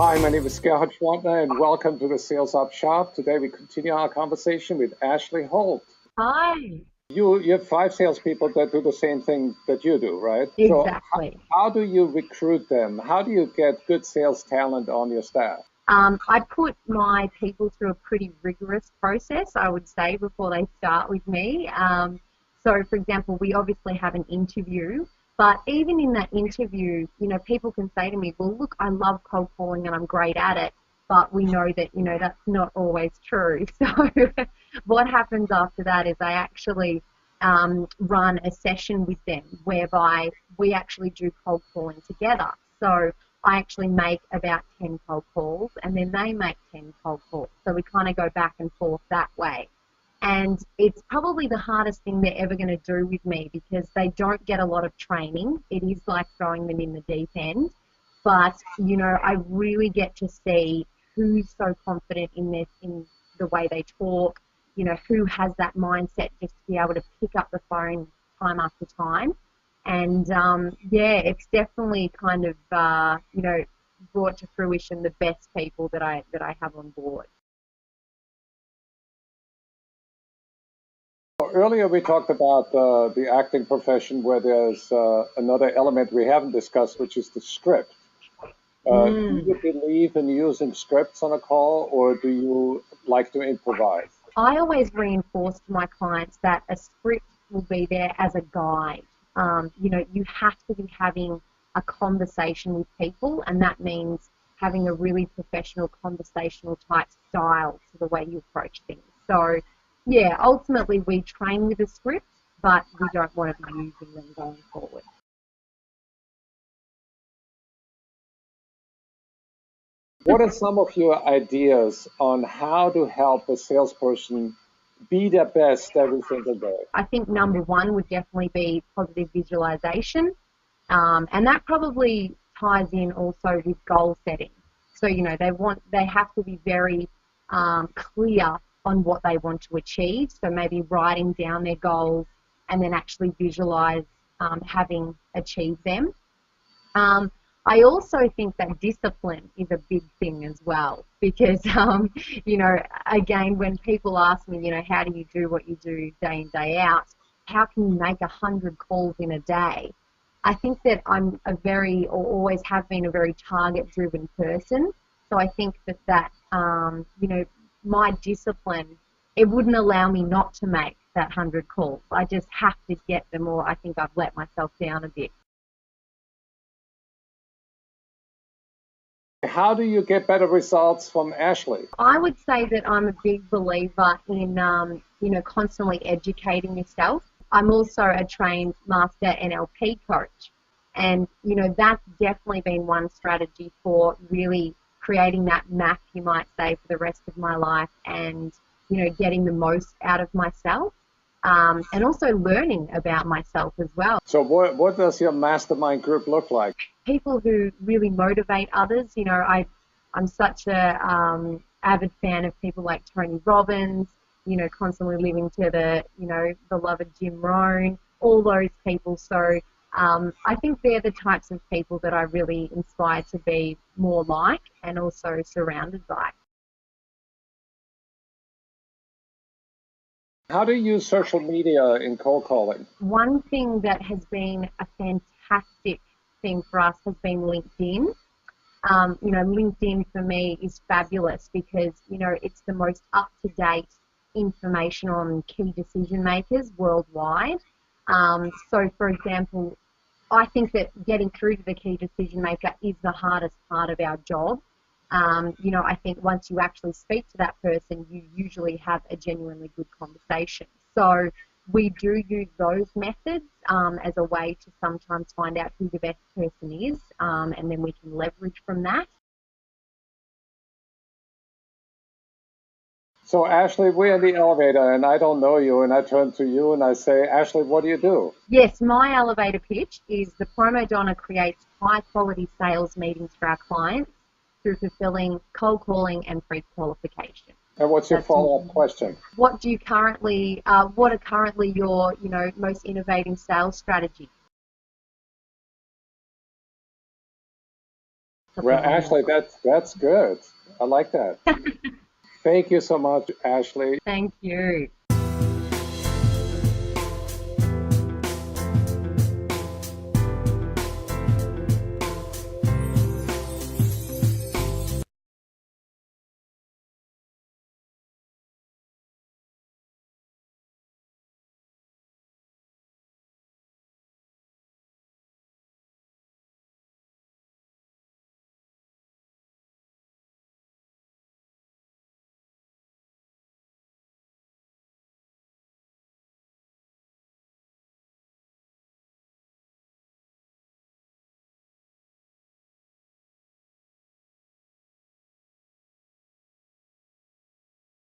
Hi, my name is Gerhard Gschwandtner, and welcome to the Sales Up Shop. Today we continue our conversation with Ashleigh Hoult. Hi. You have 5 salespeople that do the same thing that you do, right? Exactly. So how do you recruit them? How do you get good sales talent on your staff? I put my people through a pretty rigorous process, I would say, before they start with me. So, for example, we obviously have an interview, but even in that interview, people can say to me, well, look, I love cold calling and I'm great at it, but we know that, that's not always true. So what happens after that is I actually run a session with them whereby we actually do cold calling together. So I actually make about 10 cold calls and then they make 10 cold calls. So we kind of go back and forth that way. And it's probably the hardest thing they're ever going to do with me because they don't get a lot of training. It is like throwing them in the deep end. But, I really get to see who's so confident in the way they talk, who has that mindset just to be able to pick up the phone time after time. And, it's definitely kind of, brought to fruition the best people that I have on board. Earlier we talked about the acting profession where there's another element we haven't discussed, which is the script. Do you believe in using scripts on a call, or do you like to improvise? I always reinforce to my clients that a script will be there as a guide. You have to be having a conversation with people, and that means having a really professional conversational type style to the way you approach things. So, yeah, ultimately we train with a script, but we don't want to be using them going forward. What are some of your ideas on how to help a salesperson be their best every single day? I think number one would definitely be positive visualization. And that probably ties in also with goal setting. So, they have to be very clear on what they want to achieve. So maybe writing down their goals and then actually visualize having achieved them. I also think that discipline is a big thing as well because, again, when people ask me, how do you do what you do day in, day out, how can you make 100 calls in a day? I think that I'm or always have been a very target-driven person. So I think that my discipline, it wouldn't allow me not to make that 100 calls. I just have to get them, or I think I've let myself down a bit. How do you get better results from Ashleigh? I would say that I'm a big believer in, constantly educating yourself. I'm also a trained master NLP coach. And, that's definitely been one strategy for really creating that map, you might say, for the rest of my life and, getting the most out of myself. And also learning about myself as well. So what does your mastermind group look like? People who really motivate others. I'm such a avid fan of people like Tony Robbins, constantly living to the, beloved Jim Rohn, all those people. So I think they're the types of people that I really inspire to be more like and also surrounded by. How do you use social media in cold calling? One thing that has been a fantastic thing for us has been LinkedIn. LinkedIn for me is fabulous because, it's the most up-to-date information on key decision makers worldwide. So, for example, I think that getting through to the key decision maker is the hardest part of our job. I think once you actually speak to that person, you usually have a genuinely good conversation. So we do use those methods as a way to sometimes find out who the best person is, and then we can leverage from that. So Ashleigh, we're in the elevator and I don't know you, and I turn to you and I say, Ashleigh, what do you do? Yes, my elevator pitch is the Promo Donna creates high-quality sales meetings for our clients through fulfilling cold calling and pre-qualification. And what's your follow-up question? What are currently your, most innovating sales strategies? Well, Ashleigh, that's good. I like that. Thank you so much, Ashleigh. Thank you.